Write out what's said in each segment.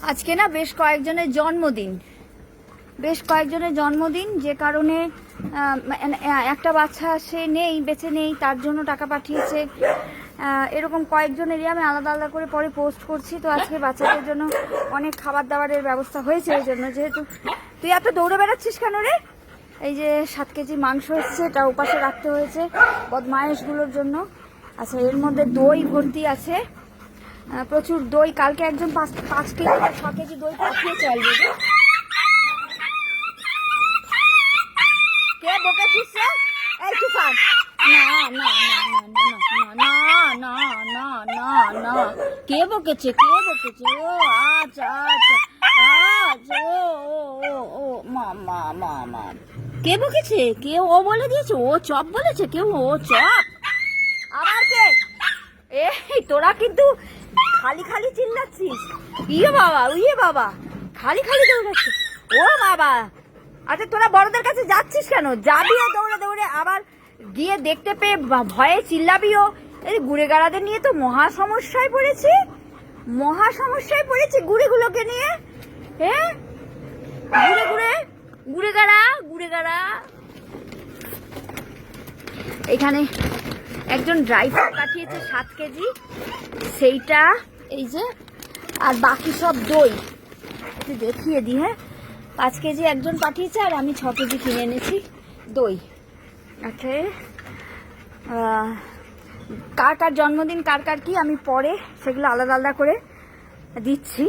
আজকে না বেশ কয়েকজনের জন্মদিন, যে কারণে একটা বাচ্চা সে নেই, বেঁচে নেই, তার জন্য টাকা পাঠিয়েছে। এরকম কয়েকজনেরই আমি আলাদা আলাদা করে পরে পোস্ট করছি। তো আজকে বাচ্চাদের জন্য অনেক খাবার দাবারের ব্যবস্থা হয়েছে। এই জন্য, যেহেতু তুই এত দৌড়ে বেড়াচ্ছিস কেন রে? এই যে 7 কেজি মাংস এসছে, এটা উপাসে রাখতে হয়েছে বদমায়েশগুলোর জন্য। আচ্ছা, এর মধ্যে দই ভর্তি আছে, প্রচুর দই। কালকে একজন 5 কেজি 6 কেজি দই পাঠিয়েছে অলরেডি। কে বকেছিস রে? এই তুফান, না না না না না না না না না, কে বকেছে? ও আচ্ছা আচ্ছা আচ্ছা, ও মা মা মা মা, কে বকেছে? কে? ও বলে দিয়েছে? ও চপ বলেছে? কেউ? ও চপ? আবার কে? এই তোরা কিন্তু খালি খালি চিল্লাচ্ছিস। ইয়ে বাবা, খালি খালি দৌড়াচ্ছিস। ও বাবা, আচ্ছা তোরা বড়দের কাছে যাচ্ছিস কেন? যাবিও দৌড়ে দৌড়ে, আবার গিয়ে দেখতে পেয়ে ভয়ে চিল্লাবিও। এই গুড়েগাড়াদের নিয়ে তো মহা সমস্যায় পড়েছি গুড়েগুলোকে নিয়ে। হ্যাঁ, গুড়েগাড়া। এখানে একজন ড্রাইভার পাঠিয়েছে 7 কেজি, সেইটা এই যে। আর বাকি সব দই একটু দেখিয়ে দিই। হ্যাঁ, 5 কেজি একজন পাঠিয়েছে, আর আমি 6 কেজি কিনে এনেছি দই। ওকে, কার কার জন্মদিন, কার কার কি, আমি পরে সেগুলো আলাদা আলাদা করে দিচ্ছি।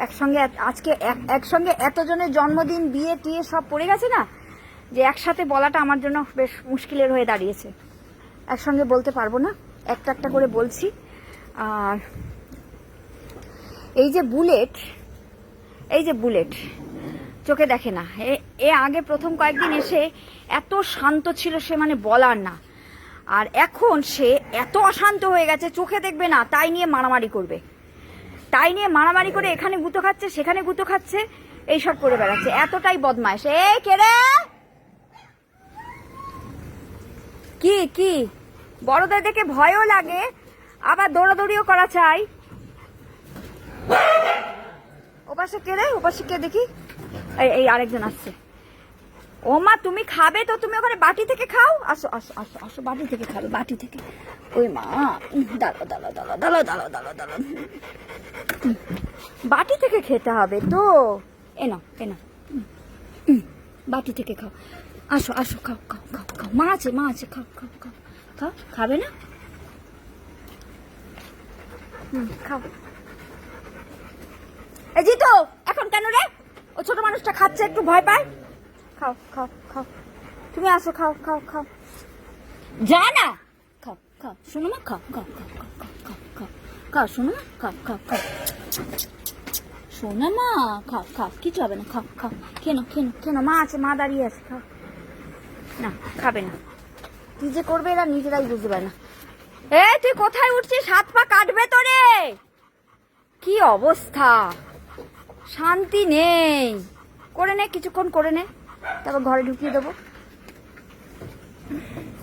একসঙ্গে আজকে একসঙ্গে এতজনের জন্মদিন, বিয়ে টিয়ে সব পড়ে গেছে না, যে একসাথে বলাটা আমার জন্য বেশ মুশকিলের হয়ে দাঁড়িয়েছে। একসঙ্গে বলতে পারবো না, একটা একটা করে বলছি। আর এই যে বুলেট চোখে দেখে না। এ আগে প্রথম কয়েকদিন এসে এত শান্ত ছিল সে, মানে বলার না। আর এখন সে এত অশান্ত হয়ে গেছে, চোখে দেখবে না, তাই নিয়ে মারামারি করে এখানে গুঁতো খাচ্ছে, সেখানে গুঁতো খাচ্ছে, এইসব করে বেড়াচ্ছে। এতটাই বদমাইশ। কে রে? কি বড়দের দেখে ভয়ও লাগে, আবার দৌড়াদৌড়িও করা চাই। ওপাশে কে রে? ওপাশে কে দেখি? এই আরেকজন আসছে। ও মা, তুমি খাবে তো তুমি ওখানে বাটি থেকে খাও। আসো আসো আসো আসো, বাটি থেকে খাবে, বাটি থেকে। ওই মা, দাঁড়াও, বাটি থেকে খেতে হবে তো। এনো বাটি থেকে খাও। আসো আসো, খাও। মা আছে, খাও। খাবে না? খাও। এই জিতু, এখন কেন রে? ও ছোট মানুষটা খাচ্ছে, একটু ভয় পায়। খাও। তুমি আসো, খাও। যা না, খাও। শোনো মা, খাও। শোনো মা, খাও। শোনো মা, খাও। কিছু হবে না, খাও। কেন? মা আছে, মা দাঁড়িয়ে আছে, খাও। না, খাবে না। কি যে করবে এরা নিজেরাই বুঝতে পারে না। তুই কোথায় উঠছিস? 7 পা কাটবে তো রে। কি অবস্থা, শান্তি নেই। কিছুক্ষণ করে নে, তারপর ঘরে ঢুকিয়ে দেবো।